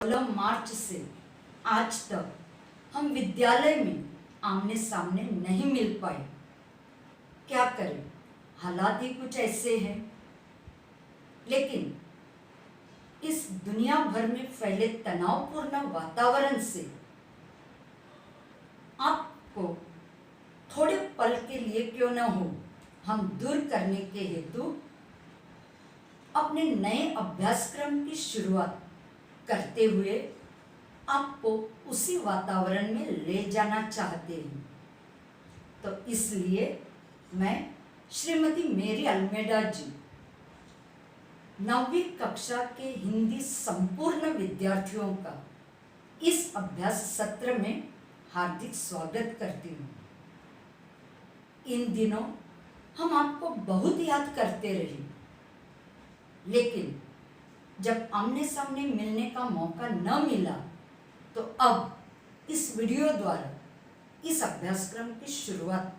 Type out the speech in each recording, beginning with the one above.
16 मार्च से आज तक हम विद्यालय में आमने सामने नहीं मिल पाए। क्या करें, हालात ही कुछ ऐसे हैं। लेकिन इस दुनिया भर में फैले तनावपूर्ण वातावरण से आपको थोड़े पल के लिए क्यों न हो, हम दूर करने के हेतु अपने नए अभ्यासक्रम की शुरुआत करते हुए आपको उसी वातावरण में ले जाना चाहते हैं। तो इसलिए मैं श्रीमती मेरी अल्मेडा जी 9वीं कक्षा के हिंदी संपूर्ण विद्यार्थियों का इस अभ्यास सत्र में हार्दिक स्वागत करती हूँ। इन दिनों हम आपको बहुत याद करते रहे, लेकिन जब आमने सामने मिलने का मौका न मिला तो अब इस वीडियो द्वारा इस अभ्यासक्रम की शुरुआत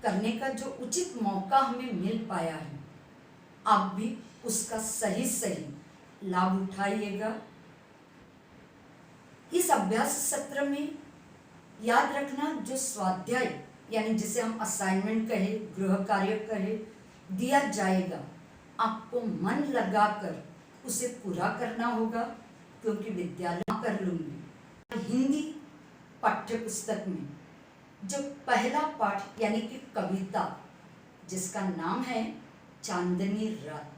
करने का जो उचित मौका हमें मिल पाया है, आप भी उसका सही लाभ उठाइएगा। इस अभ्यास सत्र में याद रखना, जो स्वाध्याय यानी जिसे हम असाइनमेंट कहे, गृह कार्य कहे, दिया जाएगा, आपको मन लगाकर उसे पूरा करना होगा, क्योंकि विद्यालय कर लूंगी। हिंदी पाठ्य पुस्तक में जो पहला पाठ यानी कि कविता, जिसका नाम है चांदनी रात,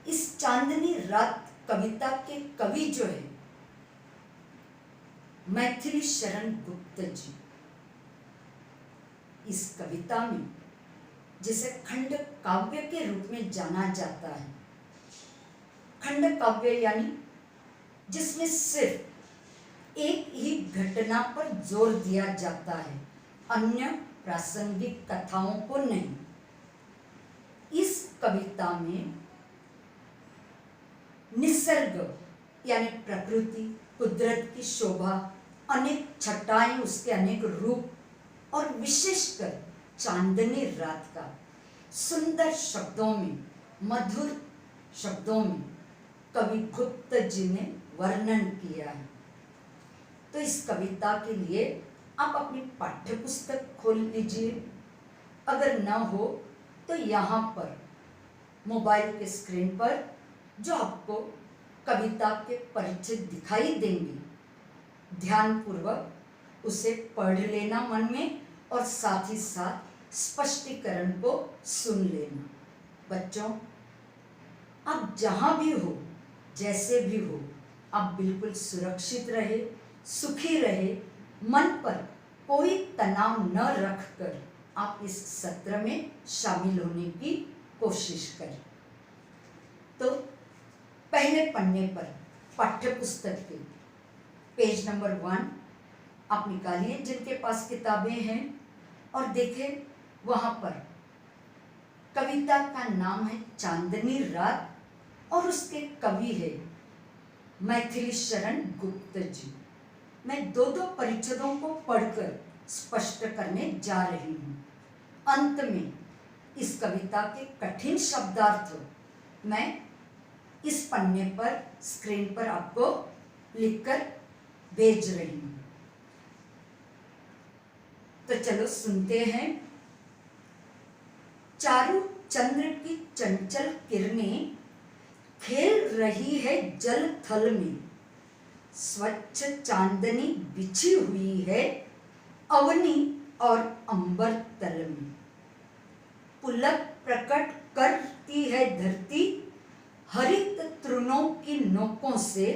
इस चांदनी रात कविता के कवि जो है मैथिली शरण गुप्त जी। इस कविता में, जिसे खंड काव्य के रूप में जाना जाता है, खंड काव्य यानी जिसमें सिर्फ एक ही घटना पर जोर दिया जाता है, अन्य प्रासंगिक कथाओं को नहीं। इस कविता में निसर्ग यानी प्रकृति, कुदरत की शोभा, अनेक छटाएं, उसके अनेक रूप और विशेषकर चांदनी रात का सुंदर शब्दों में, मधुर शब्दों में कवि गुप्त जी ने वर्णन किया है। तो इस कविता के लिए आप अपनी पाठ्य पुस्तक खोल लीजिए। अगर न हो तो यहाँ पर मोबाइल के स्क्रीन पर जो आपको कविता के परिचय दिखाई देंगे, ध्यानपूर्वक उसे पढ़ लेना मन में और साथ ही साथ स्पष्टीकरण को सुन लेना। बच्चों, आप जहाँ भी हो, जैसे भी हो, आप बिल्कुल सुरक्षित रहे, सुखी रहे, मन पर कोई तनाव न रखकर आप इस सत्र में शामिल होने की कोशिश करें। तो पहले पन्ने पर पाठ्य पुस्तक के पेज नंबर 1 आप निकालिए, जिनके पास किताबें हैं, और देखें वहाँ पर कविता का नाम है चांदनी रात और उसके कवि है मैथिली शरण गुप्त जी। मैं दो परिच्छेदों को पढ़कर स्पष्ट करने जा रही हूँ। अंत में इस कविता के कठिन शब्दार्थ मैं इस पन्ने पर, स्क्रीन पर आपको लिखकर भेज रही हूँ। तो चलो सुनते हैं। चारू चंद्र की चंचल किरणें खेल रही है जल थल में, स्वच्छ चांदनी बिछी हुई है अवनी और अंबर तल में। पुलक प्रकट करती है धरती हरित तृणों की नोकों से,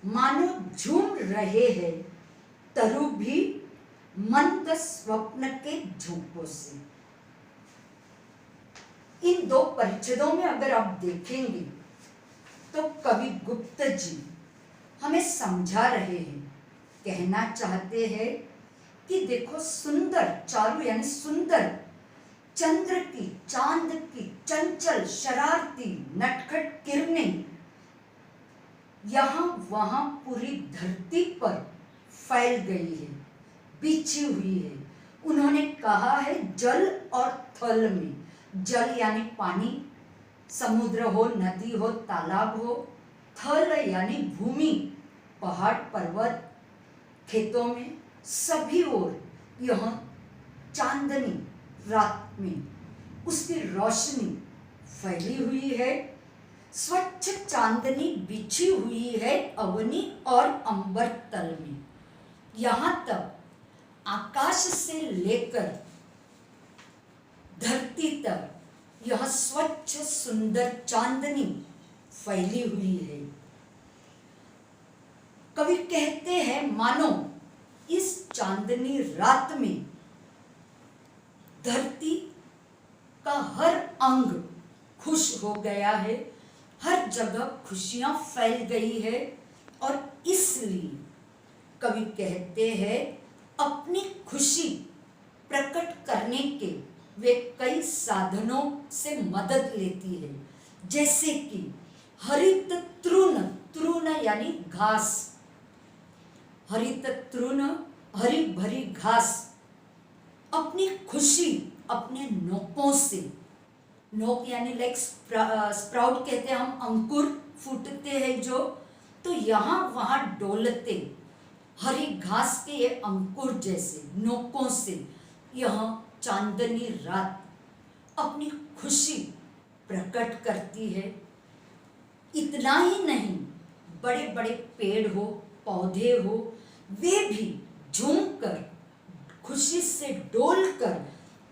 मानो झूम रहे हैं तरु भी मंद स्वप्न के झोंकों से। इन दो परिच्छेदों में अगर आप देखेंगे तो कवि गुप्त जी हमें समझा रहे हैं, कहना चाहते हैं कि देखो, सुंदर चारू यानी सुंदर चंद्र की, चांद की चंचल शरारती नटखट किरणें यहाँ वहाँ पूरी धरती पर फैल गई है, बिछी हुई है। उन्होंने कहा है जल और थल में। जल यानी पानी, समुद्र हो, नदी हो, तालाब हो, थल यानी भूमि, पहाड़ पर्वत, खेतों में, सभी ओर यह चांदनी रात में उसकी रोशनी फैली हुई है। स्वच्छ चांदनी बिछी हुई है अवनी और अंबर तल में। यहाँ तक आकाश से लेकर धरती तक यह स्वच्छ सुंदर चांदनी फैली हुई है। कवि कहते हैं मानो इस चांदनी रात में धरती का हर अंग खुश हो गया है, हर जगह खुशियां फैल गई है। और इसलिए कवि कहते हैं अपनी खुशी प्रकट करने के वे कई साधनों से मदद लेती है, जैसे कि हरित तृण, तृण यानी घास, हरित तृण हरी भरी घास अपनी खुशी अपने नोकों से, नोक यानी लाइक स्प्राउट कहते हैं हम, अंकुर फूटते हैं जो, तो यहाँ वहाँ डोलते हरी घास के ये अंकुर जैसे नोकों से यह चांदनी रात अपनी खुशी प्रकट करती है। इतना ही नहीं, बड़े बड़े पेड़ हो, पौधे हो, वे भी झूमकर खुशी से डोलकर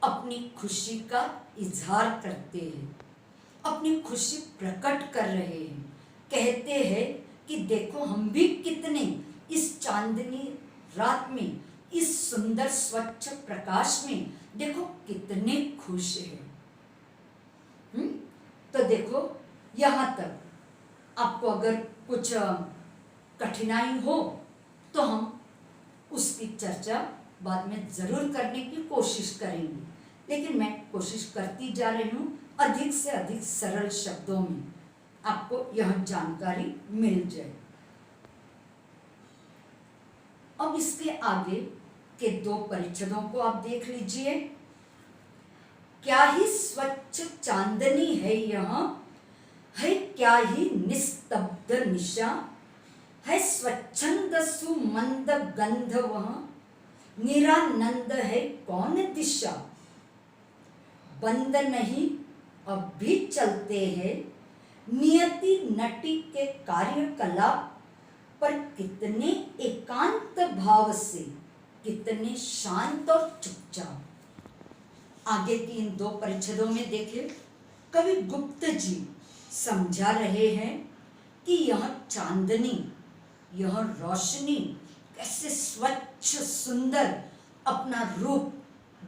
अपनी खुशी का इजहार करते हैं, अपनी खुशी प्रकट कर रहे हैं। कहते हैं कि देखो हम भी कितने इस चांदनी रात में, इस सुंदर स्वच्छ प्रकाश में देखो कितने खुश हैं। तो देखो यहाँ तक आपको अगर कुछ कठिनाई हो तो हम उसकी चर्चा बाद में जरूर करने की कोशिश करेंगे, लेकिन मैं कोशिश करती जा रही हूँ अधिक से अधिक सरल शब्दों में आपको यह जानकारी मिल जाए। अब इसके आगे के दो परिच्छेदों को आप देख लीजिए। क्या ही स्वच्छ चांदनी है यह, है क्या ही निस्तब्ध निशा, है स्वच्छंद सुमंद गंध वह, निरानंद है कौन दिशा। बंद नहीं अब भी चलते हैं नियति नटी के कार्यकलाप, पर कितने एकांत भाव से, कितने शांत और चुपचाप। आगे की इन दो परिच्छेदों में देखिए कवि गुप्त जी समझा रहे हैं कि यह चांदनी, यह रोशनी कैसे स्वच्छ सुंदर अपना रूप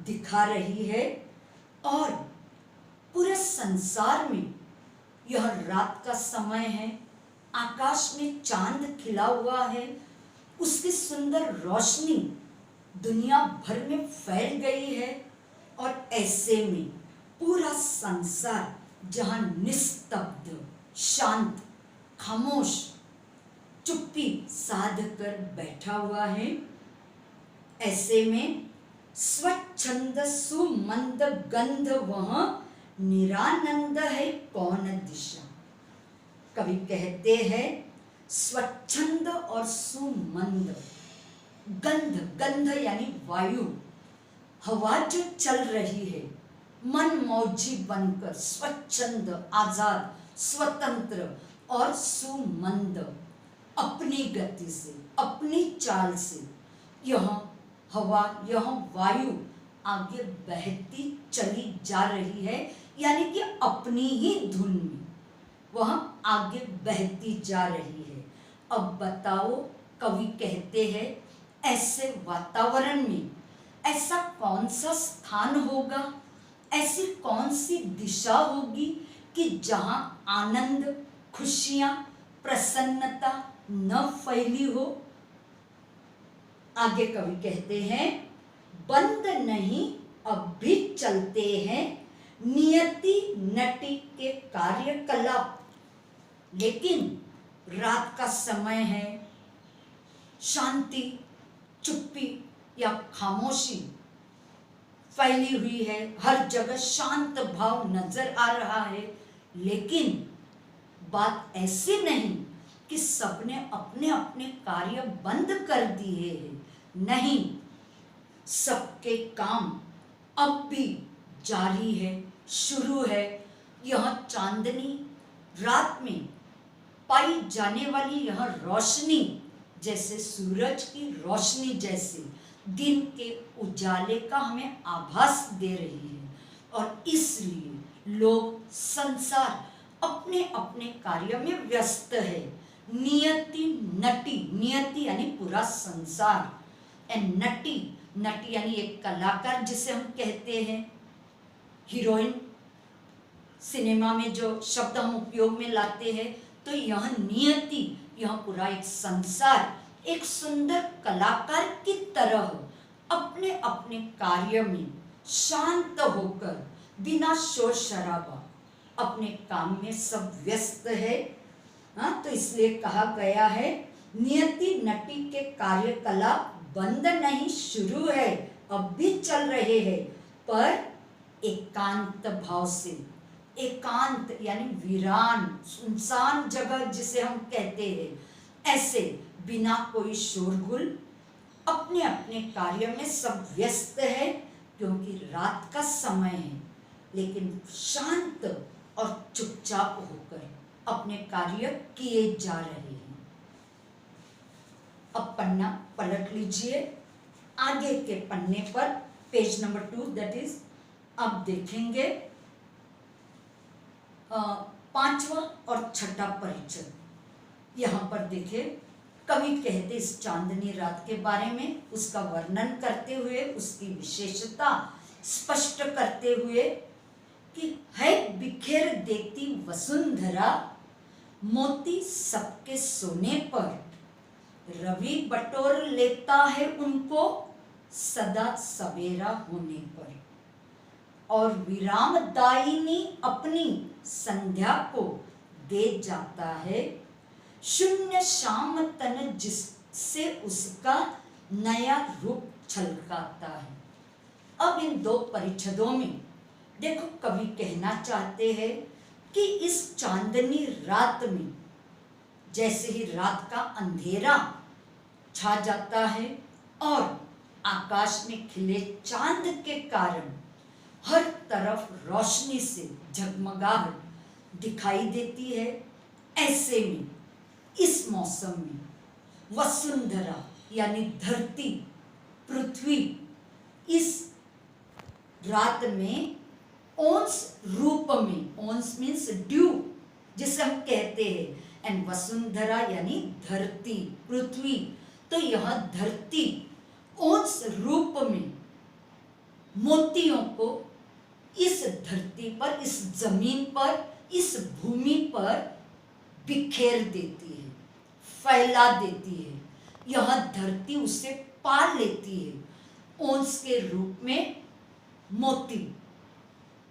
दिखा रही है, और पूरे संसार में यह रात का समय है, आकाश में चांद खिला हुआ है, उसकी सुंदर रोशनी दुनिया भर में फैल गई है। और ऐसे में पूरा संसार जहां निस्तब्ध, शांत, खामोश, चुप्पी साध कर बैठा हुआ है, ऐसे में स्वच्छंद सुमंद गंध वह, निरानंद है कौन दिशा। कवि कहते हैं स्वच्छंद और सुमंद, गंध, गंध यानी वायु, हवा जो चल रही है मन मौजी बनकर, स्वच्छंद आजाद, स्वतंत्र, और सुमंद अपनी गति से, अपनी चाल से यह हवा, यह वायु आगे बहती चली जा रही है, यानी कि अपनी ही धुन में वह आगे बहती जा रही है। अब बताओ, कवि कहते हैं ऐसे वातावरण में ऐसा कौन सा स्थान होगा, ऐसी कौन सी दिशा होगी कि जहां आनंद, खुशियां, प्रसन्नता न फैली हो। आगे कवि कहते हैं बंद नहीं अब भी चलते हैं नियति नटी के कार्यकलाप, लेकिन रात का समय है, शांति, चुप्पी या खामोशी फैली हुई है, हर जगह शांत भाव नजर आ रहा है, लेकिन बात ऐसी नहीं कि सबने अपने अपने कार्य बंद कर दिए हैं। नहीं, सबके काम अब भी जारी है, शुरू है। यह चांदनी रात में पाई जाने वाली यह रोशनी जैसे सूरज की रोशनी जैसे दिन के उजाले का हमें आभास दे रही है, और इसलिए लोग संसार अपने अपने कार्य में व्यस्त है। नियति नटी, नियति यानी पूरा संसार, एंड नटी, नटी यानी एक कलाकार जिसे हम कहते हैं, हीरोइन सिनेमा में जो शब्द हम उपयोग में लाते हैं। तो यह नियति, यह पूरा एक संसार एक सुंदर कलाकार की तरह अपने अपने कार्य में शांत होकर बिना शोर शराबा अपने काम में सब व्यस्त है। हाँ, तो इसलिए कहा गया है नियति नटी के कार्यकलाप बंद नहीं, शुरू है, अब भी चल रहे हैं, पर एकांत भाव से। एकांत यानी वीरान, सुनसान जगह जिसे हम कहते हैं, ऐसे बिना कोई शोरगुल अपने अपने कार्य में सब व्यस्त है, क्योंकि रात का समय है, लेकिन शांत और चुपचाप होकर अपने कार्य किए जा रहे हैं। अब पन्ना पलट लीजिए, आगे के पन्ने पर पेज नंबर 2, दैट इज अब देखेंगे पांचवा और छठा परिच्छेद। यहाँ पर देखिए, कवि कहते इस चांदनी रात के बारे में, उसका वर्णन करते हुए, उसकी विशेषता स्पष्ट करते हुए कि है बिखेर देती वसुंधरा, मोती सबके सोने पर, रवि बटोर लेता है उनको सदा सवेरा होने पर, और विराम दायिनी अपनी संध्या को दे जाता है, शून्य शाम तन जिससे उसका नया रूप छलकाता है। अब इन दो परिच्छेदों में देखो, कवि कहना चाहते हैं कि इस चांदनी रात में जैसे ही रात का अंधेरा छा जाता है और आकाश में खिले चांद के कारण हर तरफ रोशनी से झगमगाहट दिखाई देती है, ऐसे में इस मौसम में वसुंधरा यानी धरती, पृथ्वी इस रात में ओंस रूप में, ओंस मीन्स ड्यू जिसे हम कहते हैं, एंड वसुंधरा यानी धरती, पृथ्वी, तो यह धरती ओंस रूप में मोतियों को इस धरती पर, इस जमीन पर, इस भूमि पर बिखेर देती है, फैला देती है। यह धरती उसे पा लेती है ओंस के रूप में मोती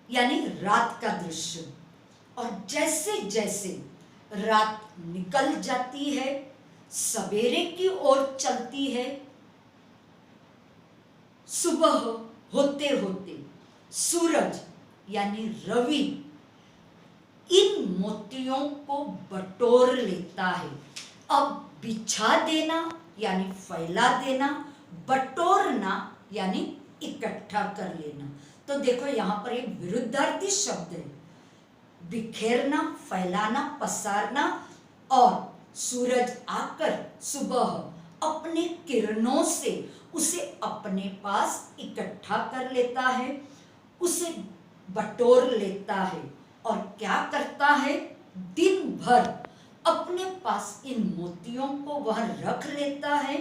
यानी रात का दृश्य। और जैसे जैसे रात निकल जाती है, सवेरे की ओर चलती है, सुबह होते होते सूरज यानी रवि इन मोतियों को बटोर लेता है। अब बिछा देना यानी फैला देना, बटोरना यानी इकट्ठा कर लेना। तो देखो यहाँ पर एक विरुद्धार्थी शब्द है, बिखेरना, फैलाना, पसारना, और सूरज आकर सुबह अपने किरणों से उसे अपने पास इकट्ठा कर लेता है, उसे बटोर लेता है, और क्या करता है, दिन भर अपने पास इन मोतियों को वह रख लेता है,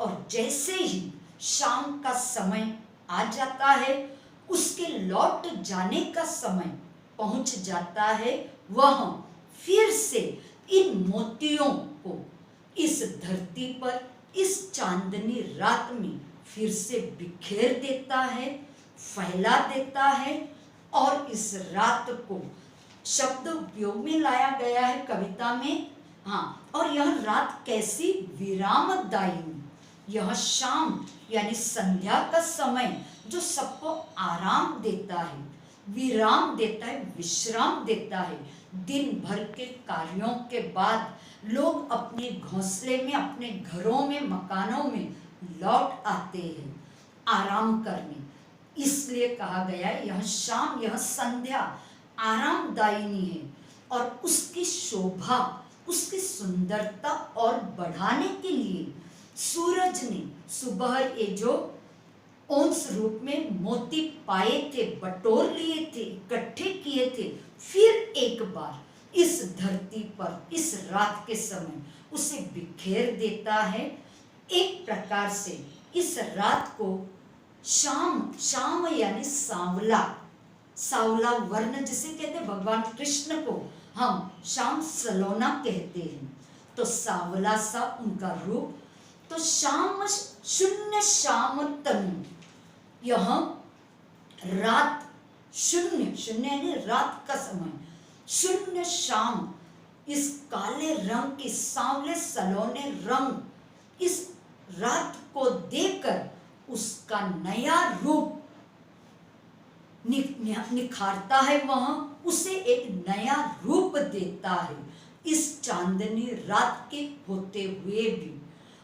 और जैसे ही शाम का समय आ जाता है, उसके लौट जाने का समय पहुंच जाता है, वह फिर से इन मोतियों को इस धरती पर, इस चांदनी रात में फिर से बिखेर देता है, फैला देता है, और इस रात को शब्द उपयोग में लाया गया है कविता में। हाँ, और यह रात कैसी विरामदायिनी, यह शाम यानी संध्या का समय जो सबको आराम देता है, विराम देता है, विश्राम देता है। दिन भर के कार्यों के बाद लोग अपने घोंसले में, अपने घरों में, मकानों में लौट आते हैं आराम करने। इसलिए कहा गया है यह शाम, यह संध्या आरामदायिनी है। और उसकी शोभा, उसकी सुंदरता और बढ़ाने के लिए सूरज ने सुबह ये जो अंश रूप में मोती पाए थे, बटोर लिए थे, इकट्ठे किए थे, फिर एक बार इस धरती पर इस रात के समय उसे बिखेर देता है। एक प्रकार से इस रात को शाम, शाम यानी सांवला, सांवला वर्ण जिसे कहते हैं, भगवान कृष्ण को हम श्याम सलोना कहते हैं, तो सांवला सा उनका रूप। तो शाम, शून्य शाम तनु, यह रात, शून्य, शून्य यानी रात का समय, शून्य शाम, इस काले रंग की, सांवले सलोने रंग, इस रात को देकर उसका नया रूप निखारता है, वह उसे एक नया रूप देता है इस चांदनी रात के होते हुए भी।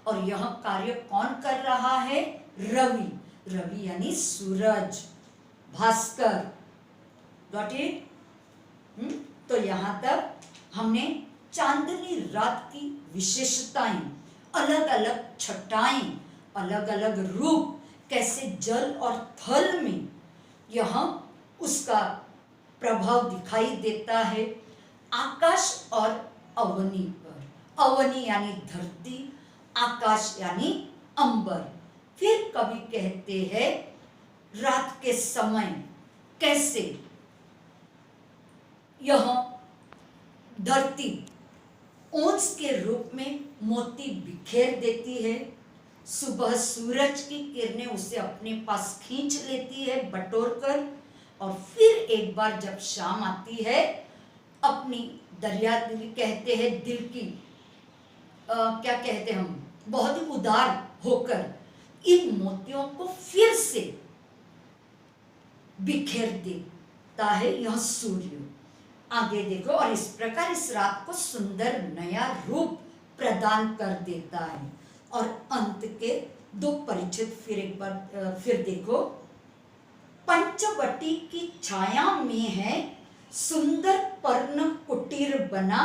और यह कार्य कौन कर रहा है? रवि, रवि यानी सूरज, भास्कर। Got it? तो यहां तक हमने चांदनी रात की विशेषताएं, अलग अलग छटाएं, अलग अलग रूप, कैसे जल और थल में यह उसका प्रभाव दिखाई देता है, आकाश और अवनी पर। अवनी यानी धरती, आकाश यानी अंबर। फिर कवि कहते हैं रात के समय कैसे यह धरती ओंस के रूप में मोती बिखेर देती है, सुबह सूरज की किरणें उसे अपने पास खींच लेती है बटोर कर, और फिर एक बार जब शाम आती है, अपनी दरिया दिल कहते हैं, दिल की क्या कहते हैं हम, बहुत ही उदार होकर इन मोतियों को फिर से बिखेर देता है यह सूर्य। आगे देखो, और इस प्रकार इस रात को सुंदर नया रूप प्रदान कर देता है। और अंत के दो परिचित फिर एक बार फिर देखो, पंचवटी की छाया में है सुंदर पर्ण कुटीर बना,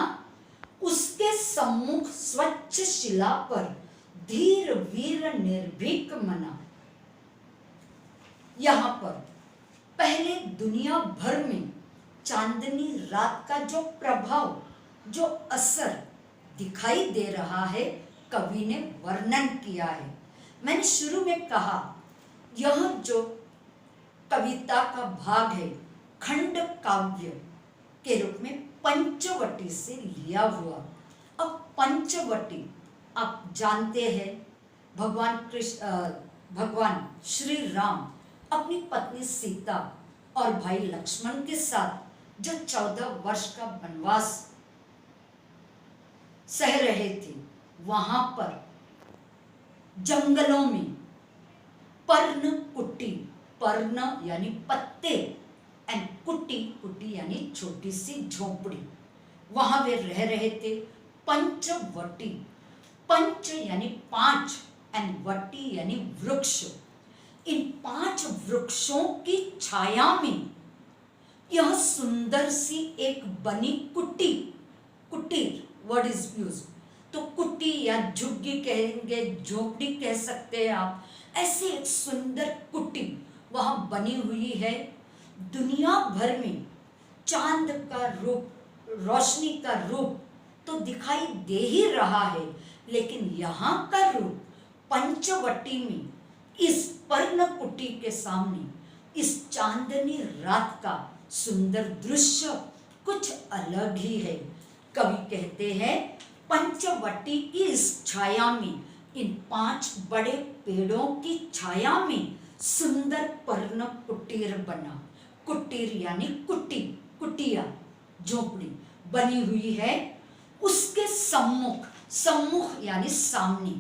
उसके सम्मुख स्वच्छ शिला पर धीर वीर निर्भीक मना। यहां पर पहले दुनिया भर में चांदनी रात का जो प्रभाव, जो असर दिखाई दे रहा है, कवि ने वर्णन किया है। मैंने शुरू में कहा यह जो कविता का भाग है खंड काव्य के रूप में पंचवटी से लिया हुआ। अब पंचवटी आप जानते हैं, भगवान श्री राम अपनी पत्नी सीता और भाई लक्ष्मण के साथ जो 14 वर्ष का वनवास सह रहे थे, वहां पर जंगलों में पर्ण कुटी, पर्ण यानी पत्ते एंड कुटी, कुटी यानी छोटी सी झोपड़ी, वहां वे रह रहे थे। पंचवटी, पंच यानी 5 एंड वटी यानी वृक्ष। इन 5 वृक्षों की छाया में यह सुंदर सी एक बनी कुटी, कुटीर वर्ड इज यूज, तो कुटी या झुग्गी कहेंगे, झोपड़ी कह सकते हैं आप, ऐसे एक सुंदर कुटी वहां बनी हुई है। दुनिया भर में चांद का रूप, रोशनी का रूप तो दिखाई दे ही रहा है, लेकिन यहाँ का रूप पंचवटी में इस पर्ण कुटी के सामने इस चांदनी रात का सुंदर दृश्य कुछ अलग ही है। कवि कहते हैं पंचवटी की इस छाया में, इन 5 बड़े पेड़ों की छाया में सुंदर पर्ण कुटीर बना। कुटीर यानी कुटी, कुटिया, झोपड़ी बनी हुई है। उसके सम्मुख, सम्मुख यानी सामने,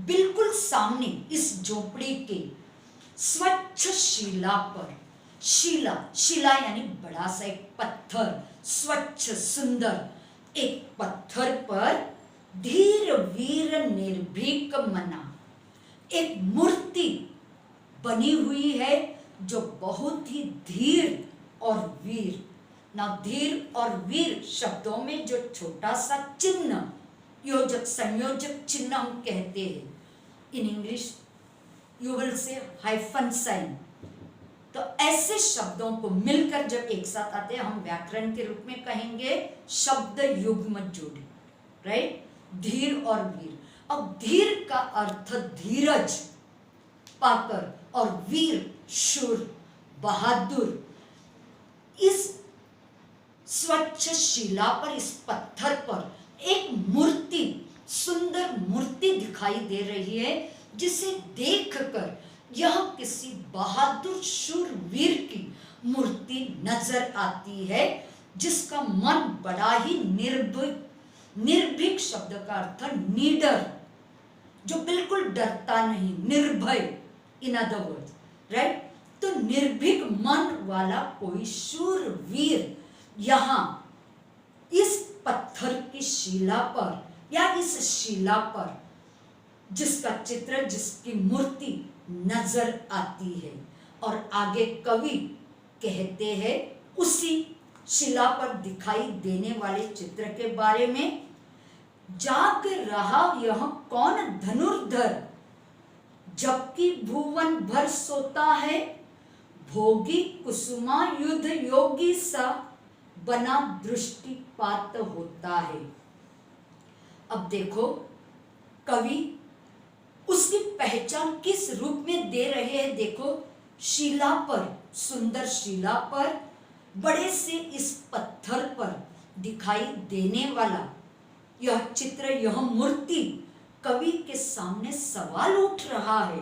बिल्कुल सामने इस झोपड़ी के स्वच्छ शिला पर शिला, शिला यानी बड़ा सा एक पत्थर, स्वच्छ सुंदर एक पत्थर पर धीर वीर निर्भीक मना, एक मूर्ति बनी हुई है जो बहुत ही धीर और वीर। ना धीर और वीर शब्दों में जो छोटा सा चिन्ह, योजक संयोजक चिन्ह हम कहते हैं, in English you will say hyphen sign. तो ऐसे शब्दों को मिलकर जब एक साथ आते हैं हम व्याकरण के रूप में कहेंगे शब्द युग्म जोड़ी, राइट। धीर और वीर। अब धीर का अर्थ धीरज पाकर और वीर शूर बहादुर। इस स्वच्छ शिला पर, इस पत्थर पर एक मूर्ति, सुंदर मूर्ति दिखाई दे रही है जिसे देखकर यह किसी बहादुर शूरवीर की मूर्ति नजर आती है, जिसका मन बड़ा ही निर्भीक, निर्भीक शब्द का अर्थ निडर, जो बिल्कुल डरता नहीं, निर्भय, इन अदर वर्ड्स, राइट। तो निर्भीक मन वाला कोई शूरवीर यहां इस पत्थर की शिला पर या इस शिला पर जिसका चित्र, जिसकी मूर्ति नजर आती है। और आगे कवि कहते हैं उसी शिला पर दिखाई देने वाले चित्र के बारे में, जाग रहा यह कौन धनुर्धर, जबकि भुवन भर सोता है, भोगी कुसुमा युद्ध योगी सा, बना दृष्टिपात होता है। अब देखो कवि उसकी पहचान किस रूप में दे रहे हैं। देखो शिला पर, सुंदर शिला पर, बड़े से इस पत्थर पर दिखाई देने वाला यह चित्र, यह मूर्ति, कवि के सामने सवाल उठ रहा है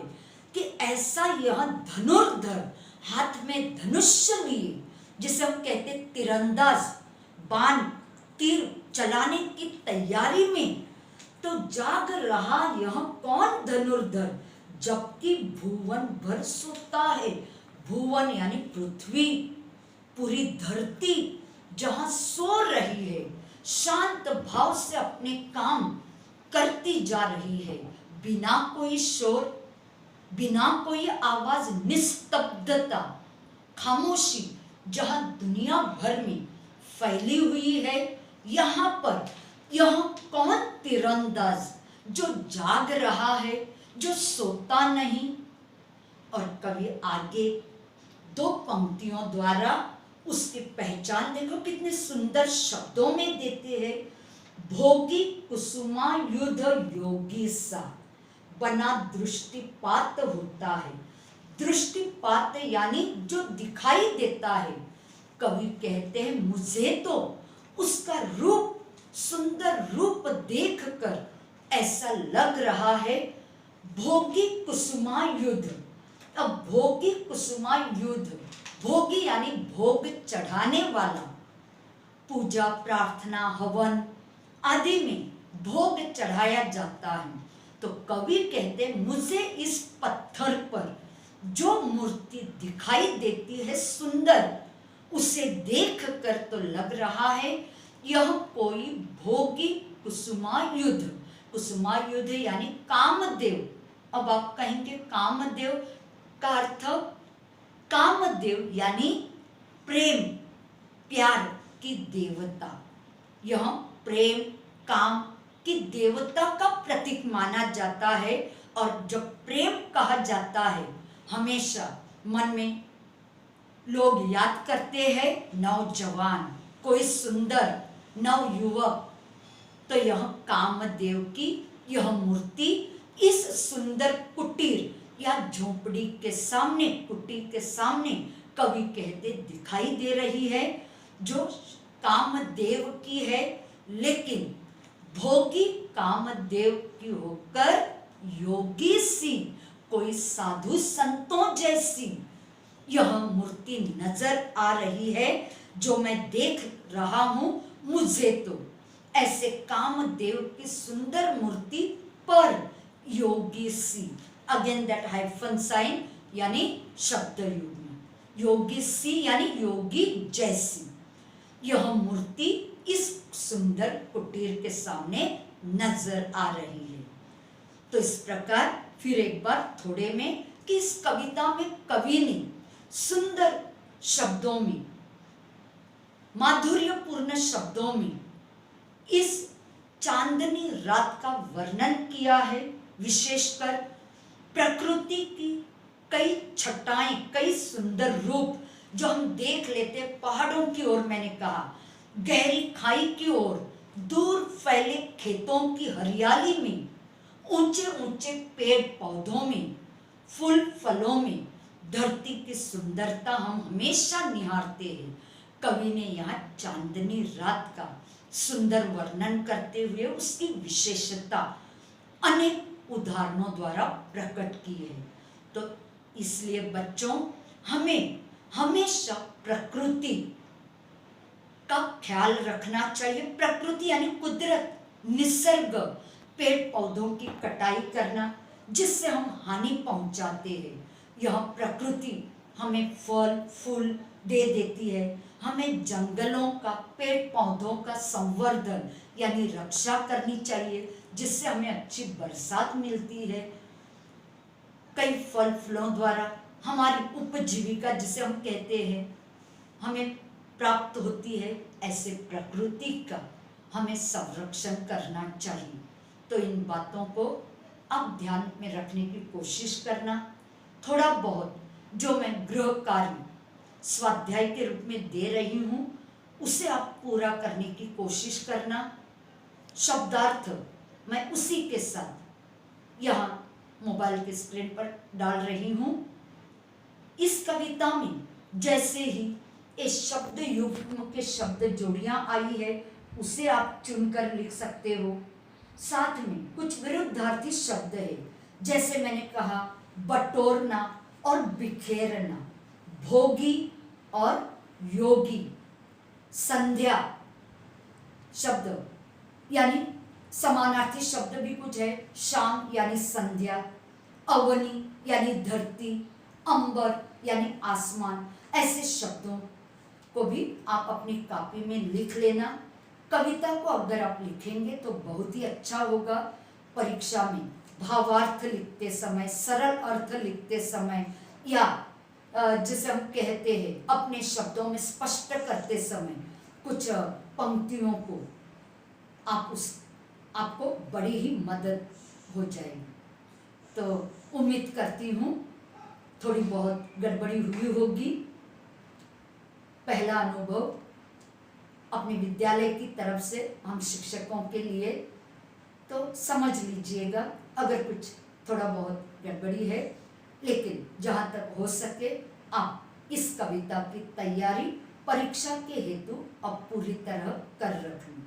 कि ऐसा यह धनुर्धर, हाथ में धनुष्य लिए, जिसे हम कहते तीरंदाज, बाण तीर चलाने की तैयारी में, तो जाग रहा यह कौन धनुर्धर, जबकि भुवन भर सोता है। भुवन यानी पृथ्वी, पूरी धरती जहां सो रही है, शांत भाव से अपने काम करती जा रही है, बिना कोई शोर, बिना कोई आवाज, निस्तब्धता, खामोशी जहां दुनिया भर में फैली हुई है, यहां पर यह कौन तीरंदाज जो जाग रहा है, जो सोता नहीं। और कवि आगे दो पंक्तियों द्वारा उसकी पहचान देखो कितने सुंदर शब्दों में देते हैं। भोगी कुसुमा युद्ध योगी सा, बना दृष्टिपात होता है। दृष्टिपात यानी जो दिखाई देता है। कवि कहते हैं मुझे तो उसका रूप, सुंदर रूप देखकर ऐसा लग रहा है, भोगी कुसुमा युद्ध। अब भोगी कुसुमा युद्ध, भोगी यानी भोग चढ़ाने वाला, पूजा प्रार्थना हवन आदि में भोग चढ़ाया जाता है। तो कवि कहते मुझे इस पत्थर पर जो मूर्ति दिखाई देती है सुंदर, उसे देखकर तो लग रहा है यह कोई भोगी कुसुमायुध, कुसुमायुध यानी कामदेव। अब आप कहेंगे कामदेव का अर्थ, कामदेव यानी प्रेम, प्यार की देवता। यह प्रेम काम की देवता का प्रतीक माना जाता है। और जब प्रेम कहा जाता है हमेशा मन में लोग याद करते हैं नौजवान, कोई सुंदर नवयुवक। तो यह कामदेव की यह मूर्ति इस सुंदर कुटीर या झोपड़ी के सामने, कुटीर के सामने कवि कहते दिखाई दे रही है, जो कामदेव की है, लेकिन भोगी कामदेव की होकर योगी सी, कोई साधु संतों जैसी यह मूर्ति नजर आ रही है जो मैं देख रहा हूं। मुझे तो ऐसे कामदेव की सुंदर मूर्ति पर योगी सी, अगेन दैट हाइफन साइन यानी शब्द युग्म, योगी सी यानी योगी जैसी यह मूर्ति इस सुंदर कुटीर के सामने नजर आ रही है। तो इस प्रकार फिर एक बार थोड़े में कि इस कविता में कवि ने सुंदर शब्दों में, माधुर्यपूर्ण शब्दों में इस चांदनी रात का वर्णन किया है। विशेषकर प्रकृति की कई छटाएं, कई सुंदर रूप जो हम देख लेते, पहाड़ों की ओर मैंने कहा, गहरी खाई की ओर, दूर फैले खेतों की हरियाली में, ऊंचे ऊंचे पेड़ पौधों में, फूल फलों में धरती की सुंदरता हम हमेशा निहारते हैं। कवि ने यहाँ चांदनी रात का सुंदर वर्णन करते हुए उसकी विशेषता अनेक उदाहरणों द्वारा प्रकट की है। तो इसलिए बच्चों, हमें हमेशा प्रकृति का ख्याल रखना चाहिए। प्रकृति यानी कुदरत, निसर्ग, पेड़ पौधों की कटाई करना जिससे हम हानि पहुंचाते हैं। यह प्रकृति हमें फल फूल दे देती है। हमें जंगलों का, पेड़ पौधों का संवर्धन यानी रक्षा करनी चाहिए जिससे हमें अच्छी बरसात मिलती है। कई फल फूलों द्वारा हमारी उपजीविका जिसे हम कहते हैं हमें प्राप्त होती है। ऐसे प्रकृति का हमें संरक्षण करना चाहिए। तो इन बातों को आप ध्यान में रखने की कोशिश करना। थोड़ा बहुत जो मैं गृह कार्य स्वाध्याय के रूप में दे रही हूँ उसे आप पूरा करने की कोशिश करना। शब्दार्थ मैं उसी के साथ यहाँ मोबाइल के स्क्रीन पर डाल रही हूँ। इस कविता में जैसे ही इस शब्द युग्म के शब्द जोड़ियां आई है उसे आप चुनकर लिख सकते हो। साथ में कुछ विरुद्धार्थी शब्द है, जैसे मैंने कहा बटोरना और बिखेरना, भोगी और योगी, संध्या शब्द यानी समानार्थी शब्द भी कुछ है, शाम यानी संध्या, अवनी यानी धरती, अंबर यानी आसमान। ऐसे शब्दों को भी आप अपनी कॉपी में लिख लेना। कविता को अगर आप लिखेंगे तो बहुत ही अच्छा होगा। परीक्षा में भावार्थ लिखते समय, सरल अर्थ लिखते समय या जिसे हम कहते हैं अपने शब्दों में स्पष्ट करते समय कुछ पंक्तियों को आपको बड़ी ही मदद हो जाएगी। तो उम्मीद करती हूँ थोड़ी बहुत गड़बड़ी हुई होगी। पहला अनुभव अपने विद्यालय की तरफ से हम शिक्षकों के लिए, तो समझ लीजिएगा अगर कुछ थोड़ा बहुत गड़बड़ी है, लेकिन जहाँ तक हो सके आप इस कविता की तैयारी परीक्षा के हेतु अब पूरी तरह कर रखें।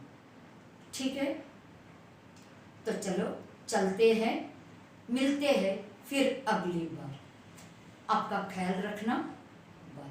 ठीक है, तो चलो चलते हैं, मिलते हैं फिर अगली बार। आपका ख्याल रखना। बाय।